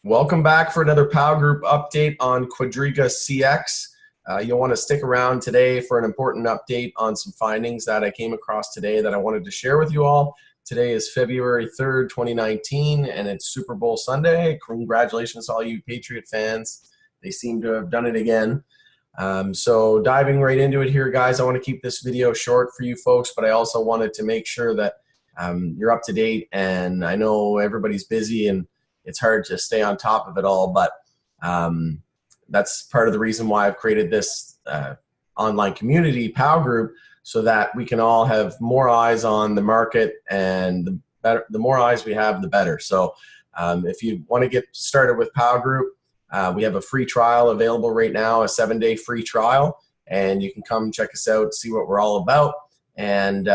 Welcome back for another POW Group update on QuadrigaCX. You'll want to stick around today for an important update on some findings that I came across today that I wanted to share with you all. Today is February 3rd, 2019, and it's Super Bowl Sunday. Congratulations to all you Patriot fans. They seem to have done it again. So diving right into it here, guys, I want to keep this video short for you folks, but I also wanted to make sure that you're up to date, and I know everybody's busy and it's hard to stay on top of it all, but that's part of the reason why I've created this online community, POW Group, so that we can all have more eyes on the market, and the more eyes we have, the better. So if you want to get started with POW Group, we have a free trial available right now, a 7-day free trial, and you can come check us out, see what we're all about. And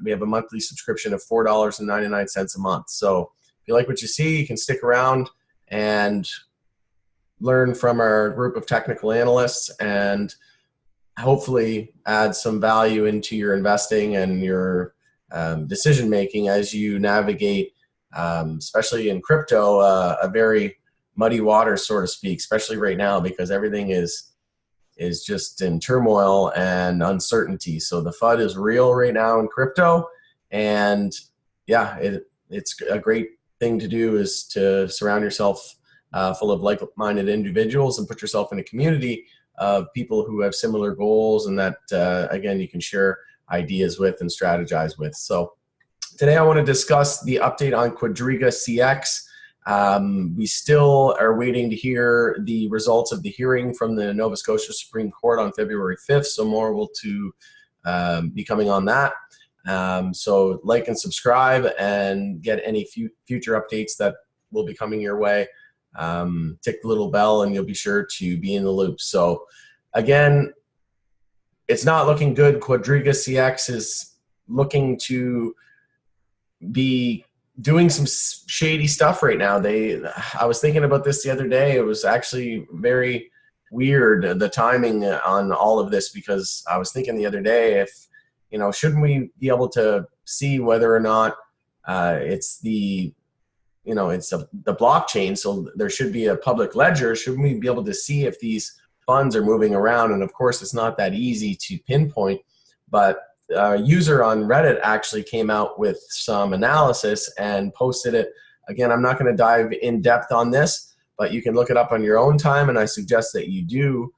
we have a monthly subscription of $4.99 a month. So if you like what you see, you can stick around and learn from our group of technical analysts and hopefully add some value into your investing and your decision making as you navigate, especially in crypto, a very muddy water, so to speak, especially right now because everything is just in turmoil and uncertainty. So the FUD is real right now in crypto, and yeah, it's a great thing to do is to surround yourself full of like-minded individuals and put yourself in a community of people who have similar goals and that, again, you can share ideas with and strategize with. So today I want to discuss the update on QuadrigaCX. We still are waiting to hear the results of the hearing from the Nova Scotia Supreme Court on February 5th, so more will be coming on that. So like and subscribe and get any future updates that will be coming your way. Tick the little bell and you'll be sure to be in the loop. So again, it's not looking good. QuadrigaCX is looking to be doing some shady stuff right now. I was thinking about this the other day. It was actually very weird, the timing on all of this, because I was thinking the other day, shouldn't we be able to see whether or not it's the blockchain? So there should be a public ledger. Shouldn't we be able to see if these funds are moving around? And of course, it's not that easy to pinpoint, but a user on Reddit actually came out with some analysis and posted it. Again, I'm not going to dive in depth on this, but you can look it up on your own time, and I suggest that you do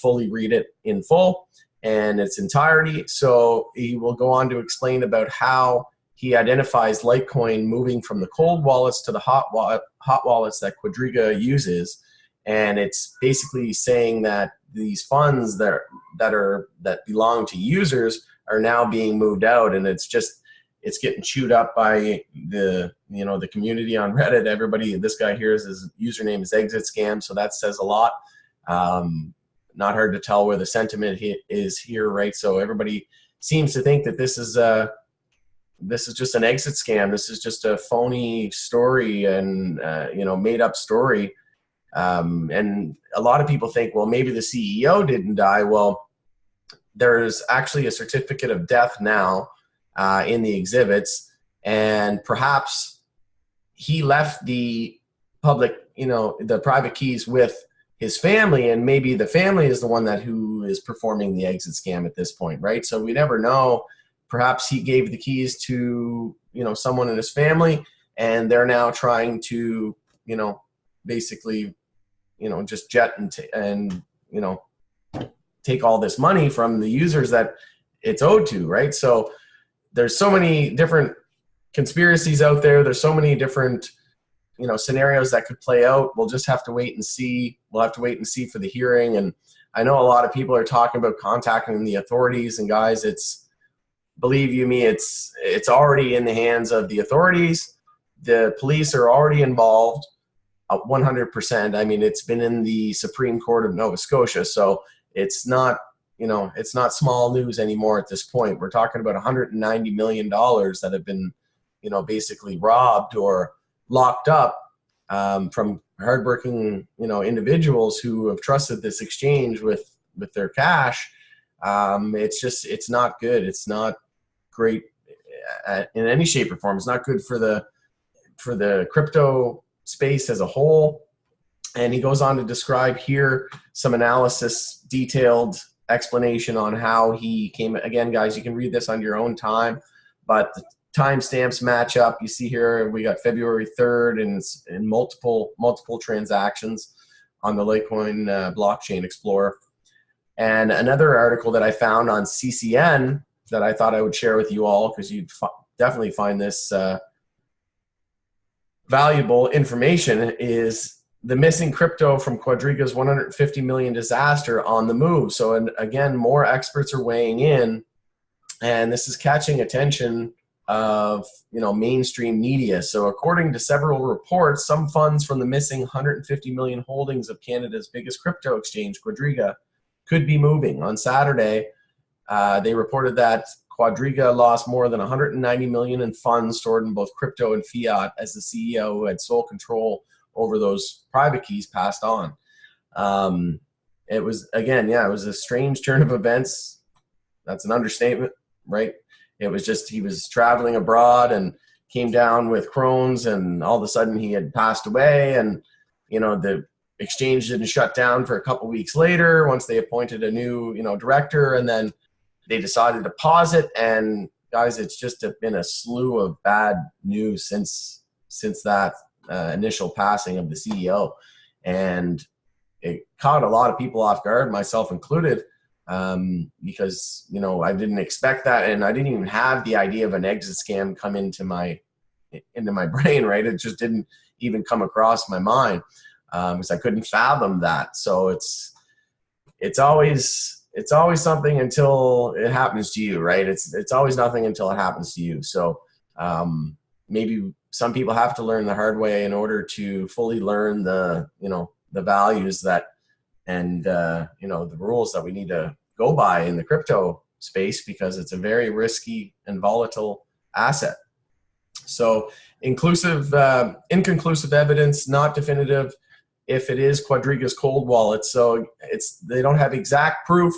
fully read it in full and its entirety. So he will go on to explain about how he identifies Litecoin moving from the cold wallets to the hot wallets that Quadriga uses, and it's basically saying that these funds that belong to users are now being moved out, and it's getting chewed up by the community on Reddit. Everybody, this guy here, his username is Exit Scam, so that says a lot. Not hard to tell where the sentiment is here, right? So everybody seems to think that this is just an exit scam. This is just a phony story and made up story. And a lot of people think, well, maybe the CEO didn't die. Well, there's actually a certificate of death now in the exhibits, and perhaps he left the public, the private keys with his family, and maybe the family is the one who is performing the exit scam at this point, right? So we never know. Perhaps he gave the keys to someone in his family, and they're now trying to basically just jet and take all this money from the users that it's owed to, right? So there's so many different conspiracies out there. There's so many different scenarios that could play out. We'll just have to wait and see. We'll have to wait and see for the hearing. And I know a lot of people are talking about contacting the authorities, and guys, believe you me, it's already in the hands of the authorities. The police are already involved 100%. I mean, it's been in the Supreme Court of Nova Scotia, so it's not small news anymore at this point. We're talking about $190 million that have been basically robbed or locked up from hardworking individuals who have trusted this exchange with their cash. It's not good. It's not great in any shape or form. It's not good for the crypto space as a whole. And he goes on to describe here some analysis, detailed explanation on how he came. Again, guys, you can read this on your own time, but the timestamps match up. You see here we got February 3rd, and it's in multiple transactions on the Litecoin blockchain explorer. And another article that I found on CCN that I thought I would share with you all, because you'd definitely find this valuable information, is the missing crypto from Quadriga's 150 million disaster on the move. So, and again, more experts are weighing in, and this is catching attention of mainstream media. So according to several reports, some funds from the missing 150 million holdings of Canada's biggest crypto exchange, Quadriga, could be moving. On Saturday, they reported that Quadriga lost more than 190 million in funds stored in both crypto and fiat, as the CEO, who had sole control over those private keys, passed on. It was, again, it was a strange turn of events. That's an understatement, right? It was just, he was traveling abroad and came down with Crohn's, and all of a sudden he had passed away, and the exchange didn't shut down for a couple weeks later once they appointed a new director, and then they decided to pause it. And guys, it's just been a slew of bad news since that initial passing of the CEO, and it caught a lot of people off guard, myself included, because I didn't expect that, and I didn't even have the idea of an exit scam come into my brain, right? It just didn't even come across my mind, because I couldn't fathom that. So it's always something until it happens to you, right? It's always nothing until it happens to you. So maybe some people have to learn the hard way in order to fully learn the values that, and the rules that we need to go by in the crypto space, because it's a very risky and volatile asset. So inconclusive evidence, not definitive if it is Quadriga's cold wallet. So they don't have exact proof,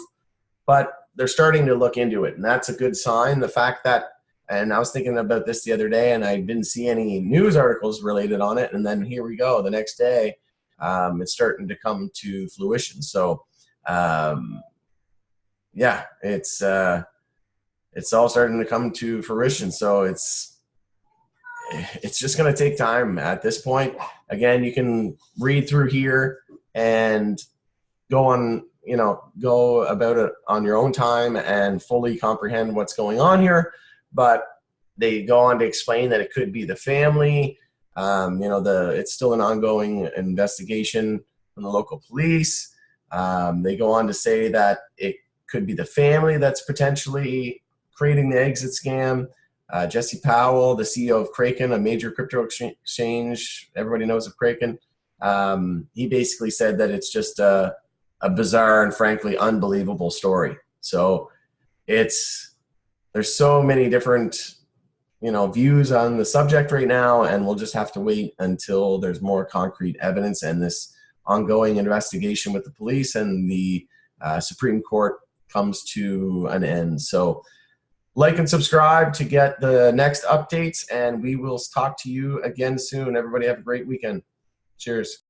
but they're starting to look into it, and that's a good sign. The fact that, and I was thinking about this the other day, and I didn't see any news articles related on it, and then here we go, the next day, it's starting to come to fruition. So it's all starting to come to fruition. So it's just going to take time at this point. Again, you can read through here and go about it on your own time and fully comprehend what's going on here. But they go on to explain that it could be the family. It's still an ongoing investigation from the local police. They go on to say that it could be the family that's potentially creating the exit scam. Jesse Powell, the CEO of Kraken, a major crypto exchange, everybody knows of Kraken, he basically said that it's just a bizarre and frankly unbelievable story. So there's so many different views on the subject right now, and we'll just have to wait until there's more concrete evidence and this ongoing investigation with the police and the Supreme Court comes to an end. So like and subscribe to get the next updates, and we will talk to you again soon. Everybody have a great weekend. Cheers.